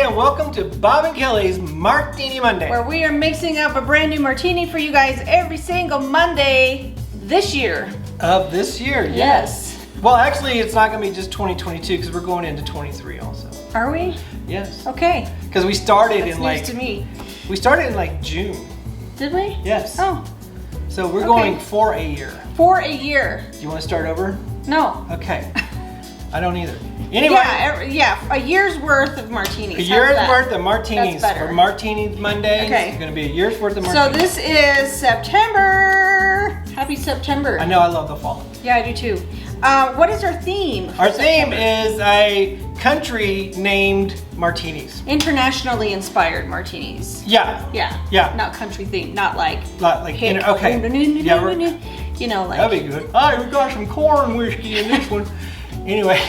Monday and welcome to Bob and Kelly's Martini Monday. Where we are mixing up a brand new martini for you guys every single Monday this year. Of this year, Yes. Well, actually, it's not going to be just 2022 because we're going into 23 also. Are we? Yes. Okay. Because we started That's in news to me. We started in like June. Did we? Yes. Oh. So we're going for a year. For a year. Do you want to start over? No. Okay. I don't either. Anyway. Yeah, a year's worth of martinis. A year's worth of martinis. That's better. For Martini Mondays. Okay. It's going to be a year's worth of martinis. So this is September. Happy September. I know, I love the fall. Yeah, I do too. What is our theme? Our theme is a country named martinis. Internationally inspired martinis. Yeah. Yeah. Yeah. Not country theme, not like okay. Yeah, you know, like that'd be good. Oh, we got some corn whiskey in this one. Anyway.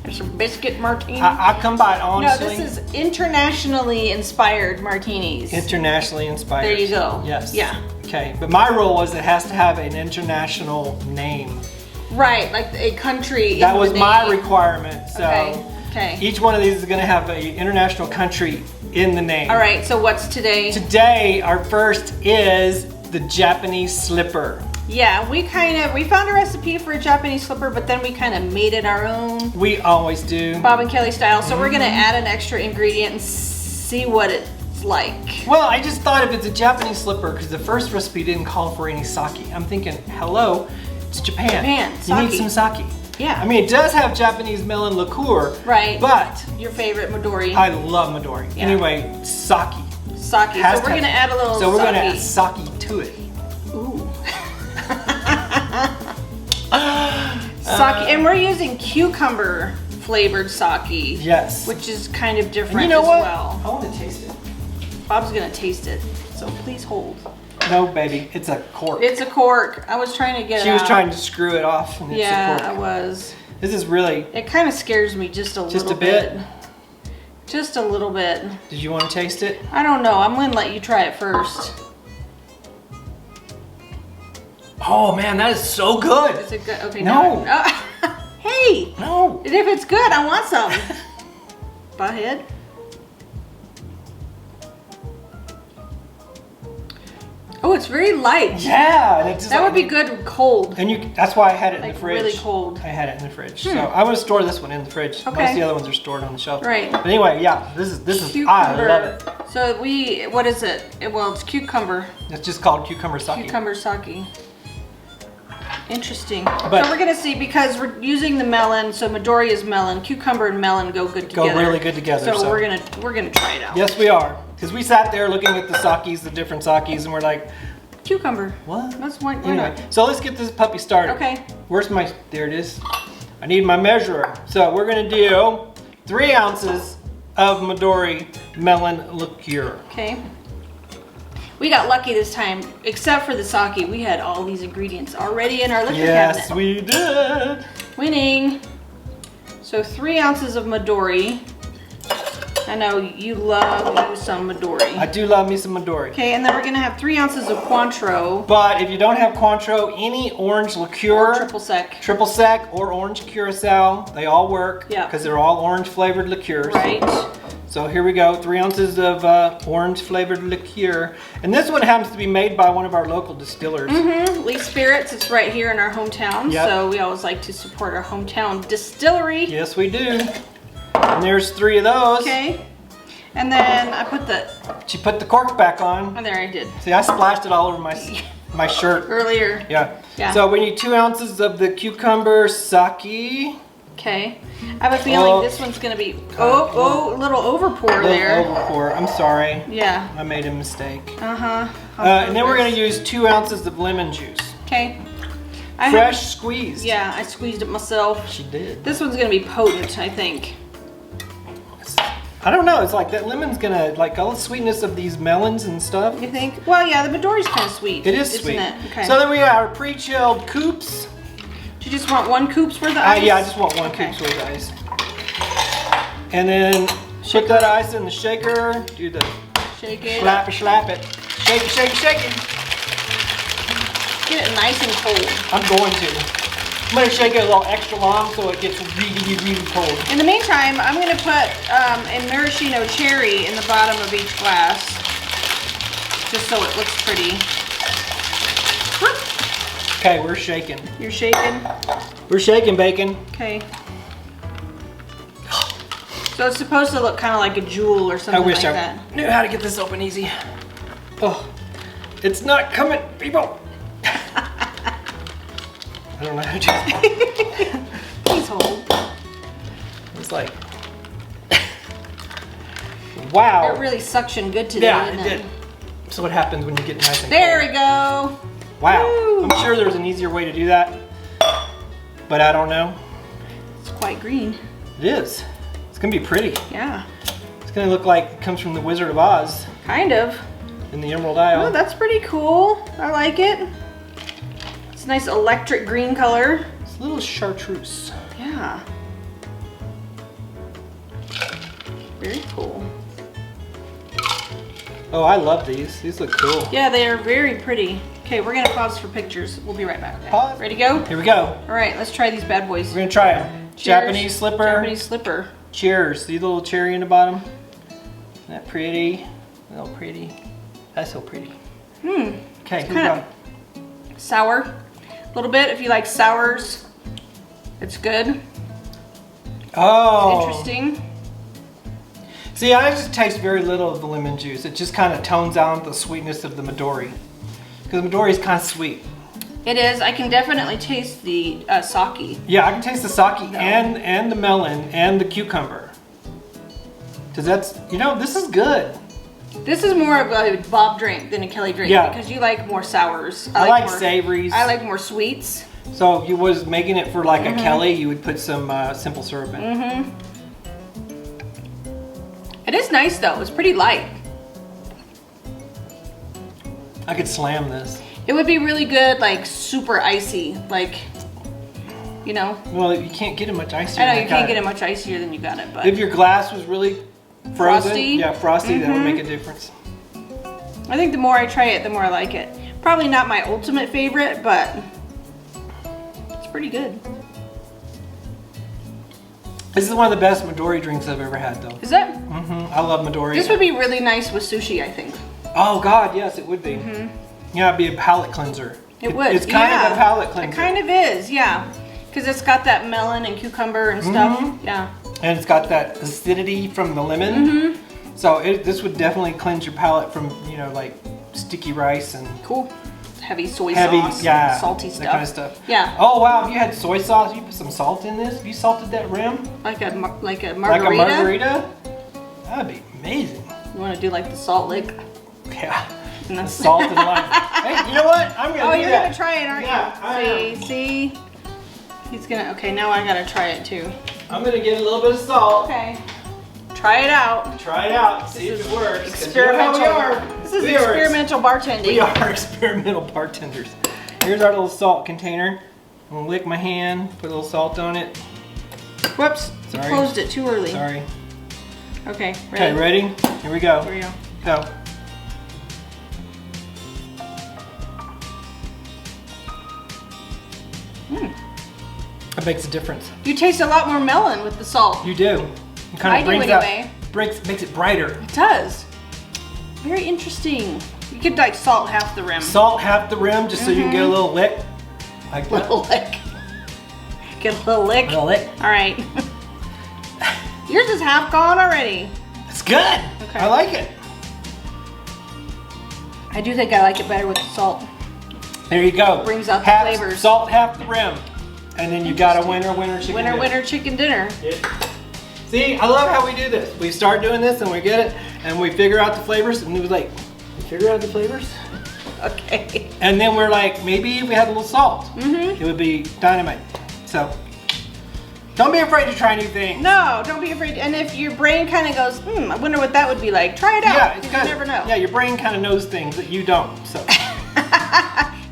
There's some biscuit martinis. I come by honestly. No, this is internationally inspired martinis. Internationally inspired. There you go. Yes. Yeah. Okay, but my rule was it has to have an international name. Right, like a country. That was my requirement. So okay. Each one of these is going to have an international country in the name. All right. So what's today? Today, our first is the Japanese Slipper. Yeah, we found a recipe for a Japanese slipper, but then we kind of made it our own. We always do. Bob and Kelly style. So we're gonna add an extra ingredient and see what it's like. Well, I just thought if it's a Japanese slipper, because the first recipe didn't call for any sake. I'm thinking, hello, it's Japan. Japan, You need some sake. Yeah. I mean, it does have Japanese melon liqueur. Right. But your favorite Midori. I love Midori. Yeah. Anyway, sake. Sake. So we're gonna add a little. So we're sake. gonna add sake to it. Ooh. Sake, and we're using cucumber flavored sake. Yes. Which is kind of different and you know as what? well. I want to taste it. Bob's gonna taste it, so please hold. No, baby, it's a cork. It's a cork. I was trying to get it She was out. trying to screw it off, and it's a cork. I was. This is really. It kind of scares me just a little bit. Just a little bit. Did you want to taste it? I don't know. I'm gonna let you try it first. Oh man, that is so good. Is it good? Okay. No. Hey. No. If it's good, I want some. Butthead. Oh, it's very light. Yeah. And it's just That would be good cold. And that's why I had it in Like the fridge. really cold. I had it in the fridge. So I want to store this one in the fridge. Okay. Most of the other ones are stored on the shelf. Right. But anyway, yeah, this is I love it. So what is it? Well, it's cucumber. It's just called Cucumber Saki. Cucumber Saki. Interesting. But so we're gonna see, because we're using the melon. So Midori is melon. Cucumber and melon go good together. Go really good together. So we're gonna try it out. Yes, we are. Because we sat there looking at the sakis, the different sakis, and we're like, cucumber. what? That's one. Anyway, so let's get this puppy started. Okay. Where's my? There it is. I need my measurer. So we're gonna do 3 ounces of Midori melon liqueur. Okay. We got lucky this time, except for the sake. We had all these ingredients already in our liquor cabinet. Yes, we did. Winning. So 3 ounces of Midori. I know you love you some Midori. I do love me some Midori. Okay, and then we're gonna have 3 ounces of Cointreau. But if you don't have Cointreau, any orange liqueur, Or triple sec, or orange curacao, they all work. Yeah. Because they're all orange flavored liqueurs. Right. So here we go, 3 ounces of orange flavored liqueur. And this one happens to be made by one of our local distillers. Lee Spirits, it's right here in our hometown. Yep. So we always like to support our hometown distillery. Yes, we do. And there's 3 of those. Okay. And then I put She put the cork back on. oh, there I did. See, I splashed it all over my shirt. Earlier. Yeah. Yeah. So we need 2 ounces of the Cucumber Saki. Okay. I have a feeling this one's gonna be a little overpour there. Overpour. I'm sorry. Yeah. I made a mistake. Uh-huh. And then we're gonna use 2 ounces of lemon juice. Okay. Fresh squeezed. Yeah, I squeezed it myself. She did. This one's gonna be potent, I think. I don't know. It's like that lemon's gonna, like all the sweetness of these melons and stuff. You think? Well, yeah, the Midori's kind of sweet. It is isn't sweet. It? Okay. So then we got our pre-chilled coops. Do you just want 1 coop's worth of ice? Yeah, I just want 1 coop's worth of ice. And then put that ice in the shaker. Do the shake it. Slap it. Shake it. Get it nice and cold. I'm going to. I'm gonna shake it a little extra long so it gets really, really cold. In the meantime, I'm gonna put a maraschino cherry in the bottom of each glass, just so it looks pretty. Okay, we're shaking. You're shaking? We're shaking, bacon. Okay. So it's supposed to look kind of like a jewel or something like that. I knew how to get this open easy. Oh, it's not coming, people. I don't know how to do it. Please hold. It's like, wow. It really suctioned good today, Yeah, didn't it did. So what happens when you get nice and There cold? we go. Wow. Woo. I'm sure there's an easier way to do that, but I don't know. It's quite green. It is. It's gonna be pretty. Yeah, It's gonna look like it comes from the Wizard of Oz kind of. in the Emerald Isle. Oh, that's pretty cool. I like it. It's a nice electric green color. It's a little chartreuse. Yeah. Very cool. Oh, I love these. These look cool. Yeah, they are very pretty. Okay, we're gonna pause for pictures. We'll be right back. Okay. Pause. Ready to go? Here we go. All right, let's try these bad boys. We're gonna try them. Cheers. Japanese slipper. Japanese slipper. Cheers. See the little cherry in the bottom? Isn't that pretty? Oh, pretty. That's so pretty. Okay, here we kinda- go. Sour. A little bit. If you like sours, it's good. Oh. Interesting. See, I just taste very little of the lemon juice. It just kind of tones down the sweetness of the Midori. Because Midori is kind of sweet. It is. I can definitely taste the sake. Yeah, I can taste the sake and the melon and the cucumber. Because that's, you know, this is good. This is more of a Bob drink than a Kelly drink Yeah. because you like more sours. I like more savories. I like more sweets. So if you was making it for like a Kelly, you would put some simple syrup in. It is nice though. It's pretty light. I could slam this. It would be really good, like super icy, like, you know. Well, you can't get it much icier. I know than you can't got get it much icier than you got it, but If your glass was really frozen, Frosty? yeah, frosty, that would make a difference. I think the more I try it, the more I like it. Probably not my ultimate favorite, but it's pretty good. This is one of the best Midori drinks I've ever had, though. Is it? I love Midori. This would be really nice with sushi, I think. Oh God, yes, it would be. Yeah, it'd be a palate cleanser. It would. It's kind of a palate It cleanser. kind of is, yeah. Because it's got that melon and cucumber and stuff. Yeah. And it's got that acidity from the lemon. So this would definitely cleanse your palate from, you know, like sticky rice and Cool. Heavy soy heavy, sauce, yeah, salty stuff. that kind of stuff. Yeah. Oh wow, if you had soy sauce, you put some salt in this. If you salted that rim, Like a margarita. like a margarita, that'd be amazing. You want to do like the salt lick? Yeah, And the that's salt and lime. Hey, you know what? I'm gonna Oh, do you're that. gonna try it, aren't Yeah, I you? See? He's gonna. Okay, now I gotta try it too. I'm gonna get a little bit of salt. Okay. Try it out. Try it out. See if it works. 'Cause Experimental. You know how we are. This is We are experimental bartending. We are experimental bartenders. Here's our little salt container. I'm gonna lick my hand, put a little salt on it. Whoops. You Sorry. closed it too early. Sorry. Okay. Okay, ready? Here we go. Here we go. Go. That makes a difference. You taste a lot more melon with the salt. You do. It kind I of do brings anyway. out, makes it brighter. It does. Very interesting. You could like salt half the rim. Salt half the rim just so you can get a little lick. Like that. Little lick. Get a little lick. Little lick. All right. Yours is half gone already. It's good. Okay. I like it. I do think I like it better with the salt. There you go. Brings out the half flavors. Salt half the rim. And then you got a winner chicken Winner, dinner. winner, chicken dinner. Yeah. See, I love how we do this. We start doing this and we get it and we figure out the flavors and we like, we figure out the flavors? Okay. And then we're like, maybe if we had a little salt, it would be dynamite. So, don't be afraid to try new things. No, don't be afraid. And if your brain kind of goes, I wonder what that would be like, try it out. Yeah, it's 'cause kind you never know. Yeah, your brain kind of knows things that you don't. So,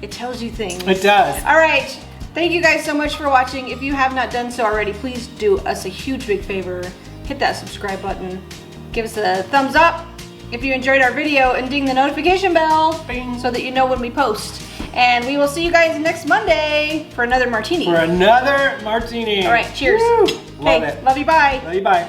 It tells you things. it does. All right. Thank you guys so much for watching. If you have not done so already, please do us a huge big favor. Hit that subscribe button. Give us a thumbs up if you enjoyed our video and ding the notification bell Bing. so that you know when we post. And we will see you guys next Monday for another martini. For another martini. All right, cheers. Woo! Love Okay, it. love you, bye. Love you, bye.